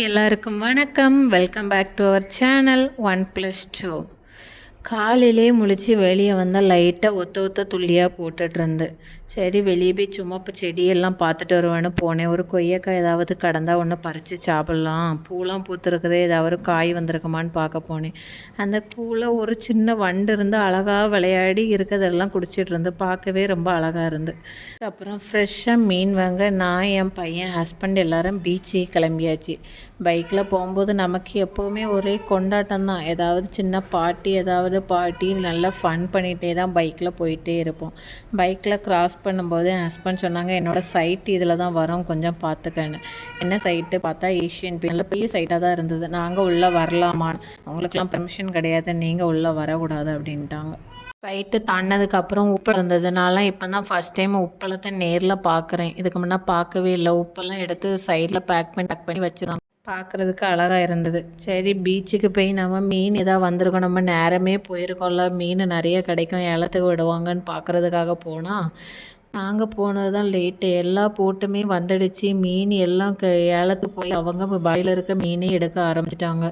எல்லாருக்கும் வணக்கம். Welcome back to our channel 1+2. காலையிலே முழிச்சு வெளியே வந்தால் லைட்டாக ஒத்த துள்ளியாக போட்டுட்ருந்து. சரி வெளியே போய் சும்மா இப்போ செடியெல்லாம் பார்த்துட்டு வருவேன்னு போனேன். ஒரு கொய்யக்காய் ஏதாவது கடந்தால் ஒன்று பறித்து சாப்பிட்லாம், பூலாம் பூத்துருக்குது, ஏதாவது காய் வந்திருக்குமான்னு பார்க்க போனேன். அந்த பூவில் ஒரு சின்ன வண்டு இருந்து அழகாக விளையாடி இருக்கிறதெல்லாம் குடிச்சிட்டு இருந்து பார்க்கவே ரொம்ப அழகாக இருந்து. அப்புறம் ஃப்ரெஷ்ஷாக மீன் வாங்க நான் என் பையன் ஹஸ்பண்ட் எல்லோரும் பீச்சுக்கு கிளம்பியாச்சு. பைக்கில் போகும்போது நமக்கு எப்போவுமே ஒரே கொண்டாட்டம் தான். ஏதாவது சின்ன பாட்டி நல்லா ஃபன் பண்ணிகிட்டே தான் பைக்கில் போயிட்டே இருப்போம். பைக்கில் கிராஸ் பண்ணும்போது என் ஹஸ்பண்ட் சொன்னாங்க, என்னோடய சைட்டு இதில் தான் வரும், கொஞ்சம் பார்த்துக்கன்னு. என்ன சைட்டு பார்த்தா ஏஷியன் பெயிண்ட், நல்ல பெரிய சைட்டாக தான் இருந்தது. நாங்கள் உள்ளே வரலாமான்னு, அவங்களுக்கெல்லாம் பெர்மிஷன் கிடையாது, நீங்கள் உள்ளே வரக்கூடாது அப்படின்ட்டாங்க. சைட்டு தாண்டினதுக்கப்புறம் உப்பளம் இருந்ததுனால இப்போ தான் ஃபஸ்ட் டைம் உப்பளத்தை நேரில் பார்க்குறேன். இதுக்கு முன்னே பார்க்கவே இல்லை. உப்பெல்லாம் எடுத்து சைடில் பேக் பண்ணி வச்சுருந்தாங்க. பார்க்குறதுக்கு அழகாக இருந்தது. சரி பீச்சுக்கு போய் நம்ம மீன் ஏதாவது வந்திருக்கோம், நம்ம நேரமே போயிருக்கோம்ல, மீன் நிறைய கிடைக்கும், ஏலத்துக்கு விடுவாங்கன்னு பார்க்குறதுக்காக போனால் நாங்கள் போனது தான் லேட்டு. எல்லா போட்டுமே வந்துடுச்சு. மீன் எல்லாம் ஏலத்துக்கு போய் அவங்க பாயில் இருக்க மீனே எடுக்க ஆரம்பிச்சிட்டாங்க.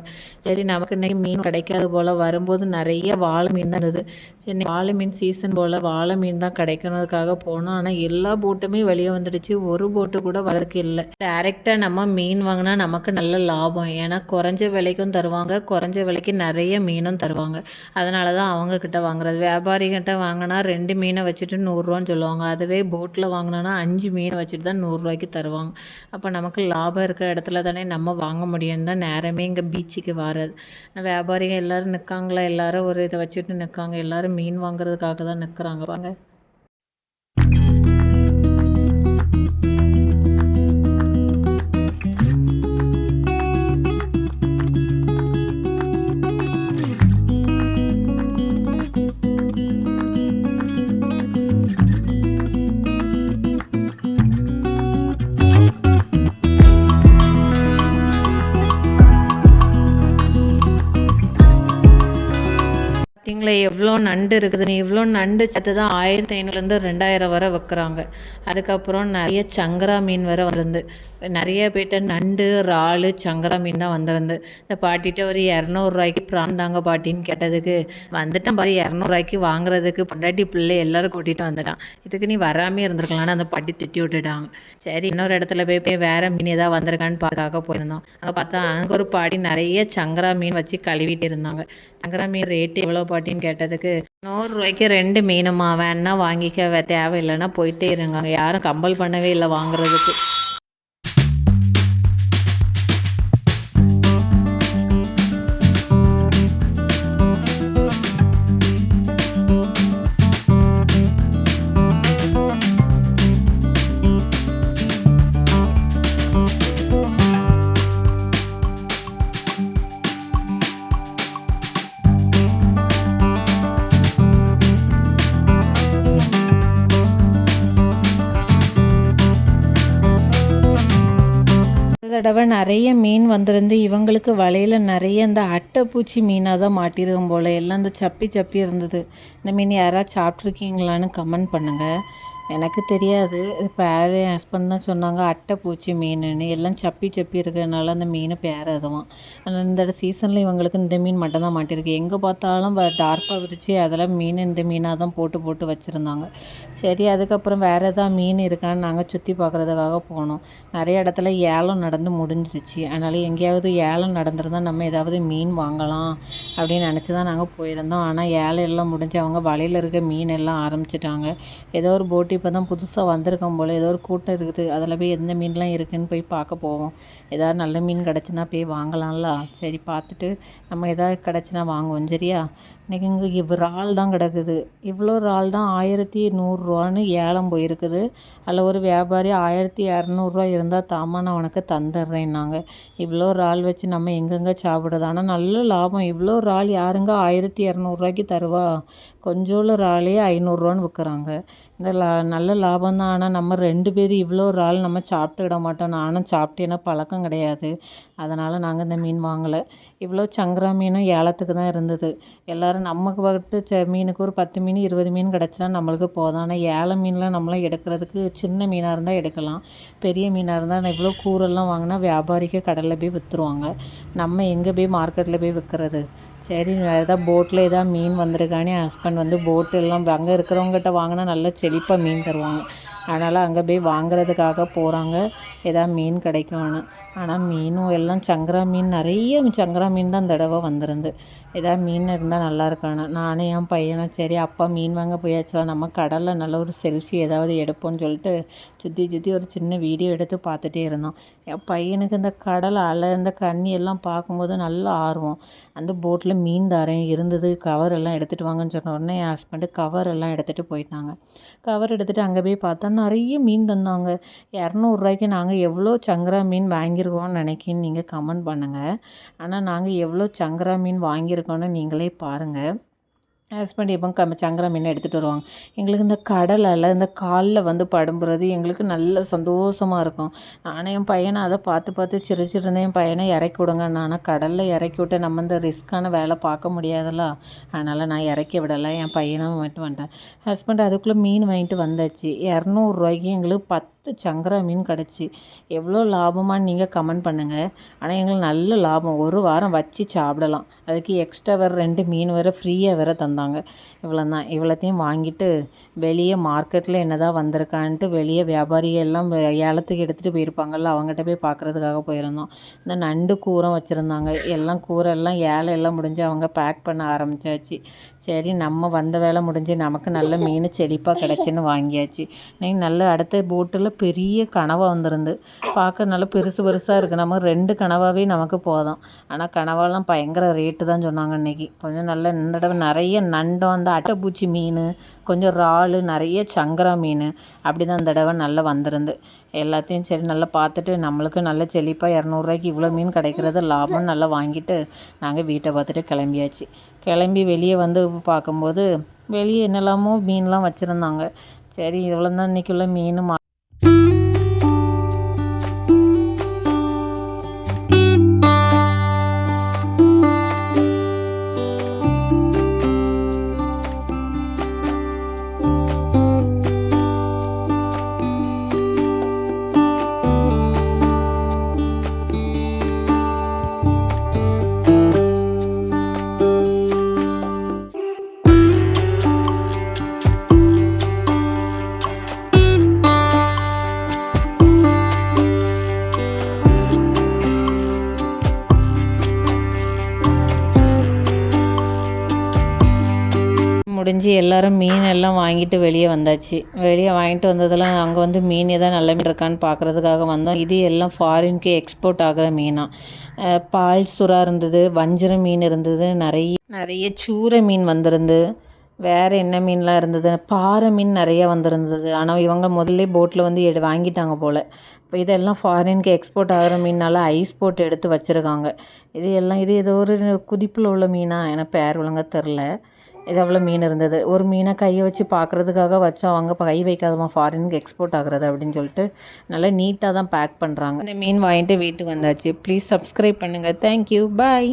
சரி நமக்கு இன்றைக்கி மீன் கிடைக்காது போல். வரும்போது நிறைய வாழை மீன் தான் இருந்தது. சரி வாழை மீன் சீசன் போல் வாழை மீன் தான் கிடைக்கணுதுக்காக போனோம். ஆனால் எல்லா போட்டுமே வெளியே வந்துடுச்சு. ஒரு போட்டு கூட வரதுக்கு இல்லை. டேரெக்டாக நம்ம மீன் வாங்கினா நமக்கு நல்ல லாபம். ஏன்னா குறைஞ்ச விலைக்கும் தருவாங்க, குறைஞ்ச விலைக்கு நிறைய மீனும் தருவாங்க. அதனால தான் அவங்கக்கிட்ட வாங்குறது. வியாபாரிகிட்ட வாங்கினா 2 மீனை வச்சுட்டு 100 சொல்லுவாங்க. அதுவே போட்டில் வாங்கினோன்னா 5 மீன் வச்சுட்டு தான் 100 தருவாங்க. அப்போ நமக்கு லாபம் இருக்கிற இடத்துல தானே நம்ம வாங்க முடியும் தான் நேரமே இங்கே பீச்சுக்கு வர்றது. வியாபாரிகள் எல்லோரும் நிற்காங்களா, எல்லோரும் ஒரு இதை வச்சுட்டு நிற்காங்க. எல்லோரும் மீன் வாங்குறதுக்காக தான் நிற்கிறாங்க வாங்க. பார்த்தீங்களா எவ்வளோ நண்டு இருக்குதுன்னு. இவ்வளோ நண்டு சேர்த்து தான் 1500 2000 வரை வைக்கிறாங்க. அதுக்கப்புறம் நிறைய சங்கரா மீன் வரை வந்து நிறைய பேர்ட்ட நண்டு இறால் சங்கரா மீன் தான் வந்திருந்து. இந்த பாட்டிகிட்ட ஒரு 200 ப்ரான் தாங்க பாட்டின்னு கேட்டதுக்கு, வந்துட்டான் பாரு 200 வாங்குறதுக்கு, பொண்டாட்டி பிள்ளை எல்லோரும் கூட்டிகிட்டு வந்துட்டான், இதுக்கு நீ வராமே இருந்திருக்கலான்னு அந்த பாட்டி திட்டி விட்டுட்டாங்க. சரி இன்னொரு இடத்துல போய் வேறு மீன் ஏதாவது வந்திருக்கான்னு பார்க்க போயிருந்தோம். அங்கே பார்த்தா அங்கே ஒரு பாட்டி நிறைய சங்கரா மீன் வச்சு கழுவிட்டு இருந்தாங்க. சங்கரா மீன் ரேட்டு எவ்வளோ பாட்டின்னு கேட்டதுக்கு, 100 2 மீனுமா, வேணா வாங்கிக்க, தேவையில்லைன்னா போயிட்டே இருங்க, யாரும் கம்பல் பண்ணவே இல்லை வாங்குறதுக்கு. தடவை நிறைய மீன் வந்திருந்து இவங்களுக்கு வலையில் நிறைய இந்த அட்டைப்பூச்சி மீனாக தான் மாட்டிருக்கும் போல். எல்லாம் இந்த சப்பி இருந்தது. இந்த மீன் யாராவது சாப்பிட்ருக்கீங்களான்னு கமெண்ட் பண்ணுங்கள். எனக்கு தெரியாது. இப்போ யார் என் ஹஸ்பண்ட் தான் சொன்னாங்க அட்டைப்பூச்சி மீனுன்னு. எல்லாம் சப்பி இருக்கிறதுனால அந்த மீன் பேர் அதுவான். ஆனால் இந்த சீசனில் இவங்களுக்கு இந்த மீன் மட்டும் தான் மாட்டிருக்கு. எங்கே பார்த்தாலும் டார்ப்பாக விரித்து அதெல்லாம் மீன் இந்த மீனாக தான் போட்டு வச்சுருந்தாங்க. சரி அதுக்கப்புறம் வேறு எதாவது மீன் இருக்கான்னு நாங்கள் சுற்றி பார்க்குறதுக்காக போனோம். நிறைய இடத்துல ஏலம் நடந்து முடிஞ்சிருச்சு. அதனால் எங்கேயாவது ஏலம் நடந்திருந்தால் நம்ம ஏதாவது மீன் வாங்கலாம் அப்படின்னு நினச்சி தான் நாங்கள் போயிருந்தோம். ஆனால் ஏலம் எல்லாம் முடிஞ்சு அவங்க வலையில் இருக்க மீன் எல்லாம் ஆரம்பிச்சிட்டாங்க. ஏதோ ஒரு போட்டு இப்போ தான் புதுசாக வந்திருக்கோம் போல், ஏதோ ஒரு கூட்டம் இருக்குது, அதில் போய் எந்த மீன்லாம் இருக்குதுன்னு போய் பார்க்க போவோம். ஏதாவது நல்ல மீன் கிடச்சின்னா போய் வாங்கலாம்ல. சரி பார்த்துட்டு நம்ம எதாவது கிடச்சினா வாங்குவோம். சரியா? இன்றைக்கி இங்கே இறால் தான் கிடக்குது. இவ்வளோ இறால் தான் 1100 ஏலம் போயிருக்குது. அதில் ஒரு வியாபாரி 1200 இருந்தால் தாமா நான் உனக்கு தந்துடுறேன்னாங்க. இவ்வளோ இறால் வச்சு நம்ம எங்கெங்கே சாப்பிடுறது? ஆனால் நல்ல லாபம். இவ்வளோ இறால் யாருங்க 1200 தருவா? கொஞ்சோண்டு இறாலே 500 விற்கிறாங்க. இந்த நல்ல லாபம் தான். ஆனால் நம்ம 2 பேர் இவ்வளோ ஒரு ஆள் நம்ம சாப்பிட்டுக்கிட மாட்டோம். நானும் சாப்பிட்டேன்னா பழக்கம் கிடையாது. அதனால் நாங்கள் இந்த மீன் வாங்கலை. இவ்வளோ சங்கரா மீனும் ஏலத்துக்கு தான் இருந்தது. எல்லோரும் நமக்கு பார்த்து மீனுக்கு ஒரு 10 மீன் 20 மீன் கிடச்சினா நம்மளுக்கு போதும். ஆனால் ஏல மீன்லாம் நம்மளாம் எடுக்கிறதுக்கு சின்ன மீனாக இருந்தால் எடுக்கலாம். பெரிய மீனாக இருந்தால் இவ்வளோ கூரெல்லாம் வாங்கினா வியாபாரிக்கு கடலில் போய் விற்றுருவாங்க. நம்ம எங்கே போய் மார்க்கெட்டில் போய் விற்கிறது? சரி ஏதாவது போட்டில் ஏதாவது மீன் வந்திருக்கானே ஹஸ்பண்ட் வந்து போட்டு எல்லாம் அங்கே இருக்கிறவங்ககிட்ட வாங்கினா நல்லா செழிப்பாக மீன் தருவாங்க. அதனால் அங்கே போய் வாங்குறதுக்காக போகிறாங்க, ஏதாவது மீன் கிடைக்கும்னு. ஆனால் மீனும் எல்லாம் சங்கரா மீன், நிறைய சங்கரா மீன் தான் இந்த தடவை வந்திருந்து. ஏதாவது மீன் இருந்தால் நல்லா இருக்கானு நானும் என் பையனும் சரி அப்பா மீன் வாங்க போயாச்சுலாம், நம்ம கடலில் நல்ல ஒரு செல்ஃபி ஏதாவது எடுப்போம்னு சொல்லிட்டு சுற்றி ஒரு சின்ன வீடியோ எடுத்து பார்த்துட்டே இருந்தோம். என் பையனுக்கு இந்த கடல் அலை இந்த கண்ணி எல்லாம் பார்க்கும்போது நல்ல ஆர்வம். அந்த போட்டில் மீன் தாரேன் இருந்தது, கவர் எல்லாம் எடுத்துகிட்டு வாங்கன்னு சொன்ன உடனே என் ஹஸ்பண்டு கவர் எல்லாம் எடுத்துகிட்டு போயிட்டாங்க. கவர் எடுத்துகிட்டு அங்கே போய் பார்த்தா நிறைய மீன் தந்தாங்க. 200 ரூபாய்க்கு நாங்கள் எவ்வளோ சங்கரா மீன் வாங்கியிருக்கோம்னு நினைக்கின்னு நீங்கள் கமெண்ட் பண்ணுங்கள். ஆனால் நாங்கள் எவ்வளோ சங்கரா மீன் வாங்கியிருக்கோன்னு நீங்களே பாருங்கள். ஹஸ்பண்ட் எப்போ சங்கரா மீன் எடுத்துகிட்டு வருவாங்க. எங்களுக்கு இந்த கடல் அலை இந்த காலில் வந்து படும்புறது எங்களுக்கு நல்ல சந்தோஷமாக இருக்கும். நானும் என் பையனை அதை பார்த்து சிரிச்சிருந்தேன். என் பையனை இறக்கி விடுங்க. ஆனால் கடலில் இறக்கி விட்டு நம்ம இந்த ரிஸ்க்கான வேலை பார்க்க முடியாதுல்ல, அதனால் நான் இறக்கி விடலை. என் பையனை மட்டும் வந்துட்டேன். ஹஸ்பண்ட் அதுக்குள்ளே மீன் வாங்கிட்டு வந்தாச்சு. 200 ரூபாய்க்கு எங்களுக்கு 10 சங்கரா மீன் கிடச்சி. எவ்வளோ லாபமானு நீங்கள் கமெண்ட் பண்ணுங்கள். ஆனால் எங்களுக்கு நல்ல லாபம். ஒரு வாரம் வச்சு சாப்பிடலாம். அதுக்கு எக்ஸ்ட்ரா வேறு 2 மீன் வேறு ஃப்ரீயாக வேறு தந்தாங்க. இவ்வளோதான். இவ்வளோத்தையும் வாங்கிட்டு வெளியே மார்க்கெட்டில் என்னதான் வந்திருக்கான்ட்டு வெளியே வியாபாரிகள் எல்லாம் ஏலத்துக்கு எடுத்துகிட்டு போயிருப்பாங்கள்ல, அவங்ககிட்ட போய் பார்க்குறதுக்காக போயிருந்தோம். இந்த நண்டு கூரை வச்சுருந்தாங்க. எல்லாம் கூரை எல்லாம் ஏலம் எல்லாம் முடிஞ்சு அவங்க பேக் பண்ண ஆரம்பித்தாச்சு. சரி நம்ம வந்த வேலை முடிஞ்சு நமக்கு நல்ல மீன் செழிப்பாக கிடச்சின்னு வாங்கியாச்சு. நீங்கள் நல்ல அடுத்த போட்டில் பெரிய கனவா வந்திருந்து. பார்க்க நல்லா பெருசாக இருக்குது. நம்ம 2 கனவாவே நமக்கு போதும். ஆனால் கனவாலாம் பயங்கர ரேட்டு தான் சொன்னாங்க இன்றைக்கி. கொஞ்சம் நல்ல இந்த தடவை நிறைய நண்டும் அந்த அட்டைப்பூச்சி மீன், கொஞ்சம் இறால், நிறைய சங்கரா மீன் அப்படி தான் இந்த தடவை நல்லா வந்திருந்து. எல்லாத்தையும் சரி நல்லா பார்த்துட்டு நம்மளுக்கு நல்ல செழிப்பாக 200 ரூபாய்க்கு இவ்வளோ மீன் கிடைக்கிறது லாபம்னு நல்லா வாங்கிட்டு நாங்கள் வீட்டை பார்த்துட்டு கிளம்பியாச்சு. கிளம்பி வெளியே வந்து பார்க்கும்போது வெளியே என்னெல்லாமோ மீன்லாம் வச்சுருந்தாங்க. சரி இவ்வளோ தான் இன்றைக்குள்ள மீன். முடிஞ்சு எல்லோரும் மீன் எல்லாம் வாங்கிட்டு வெளியே வந்தாச்சு. வெளியே வாங்கிட்டு வந்ததெல்லாம் அங்கே வந்து மீன் எதாவது நல்ல மீன் இருக்கான்னு பார்க்குறதுக்காக வந்தோம். இது எல்லாம் ஃபாரினுக்கு எக்ஸ்போர்ட் ஆகிற மீனாக. பால் சுறா இருந்தது, வஞ்சிர மீன் இருந்தது, நிறைய சூரை மீன் வந்திருந்து. வேறு என்ன மீன்லாம் இருந்தது, பாறை மீன் நிறைய வந்திருந்தது. ஆனால் இவங்க முதல்ல போட்டில் வந்து வாங்கிட்டாங்க போல். இப்போ இதெல்லாம் ஃபாரினுக்கு எக்ஸ்போர்ட் ஆகிற மீனால் ஐஸ் போட்டு எடுத்து வச்சுருக்காங்க. இது ஏதோ ஒரு குதிப்பில் உள்ள மீனாக எனக்கு பேர் ஒழுங்கா தெரில. இது அவ்வளோ மீன் இருந்தது. ஒரு மீனை கையை வச்சு பார்க்குறதுக்காக வச்சோம். அவங்க கை வைக்காதமா ஃபாரினுக்கு எக்ஸ்போர்ட் ஆகுறது அப்படின்னு சொல்லிட்டு நல்லா நீட்டாக தான் பேக் பண்ணுறாங்க. இந்த மீன் வாங்கிட்டு வீட்டுக்கு வந்தாச்சு. ப்ளீஸ் சப்ஸ்கிரைப் பண்ணுங்கள். தேங்க்யூ. பாய்.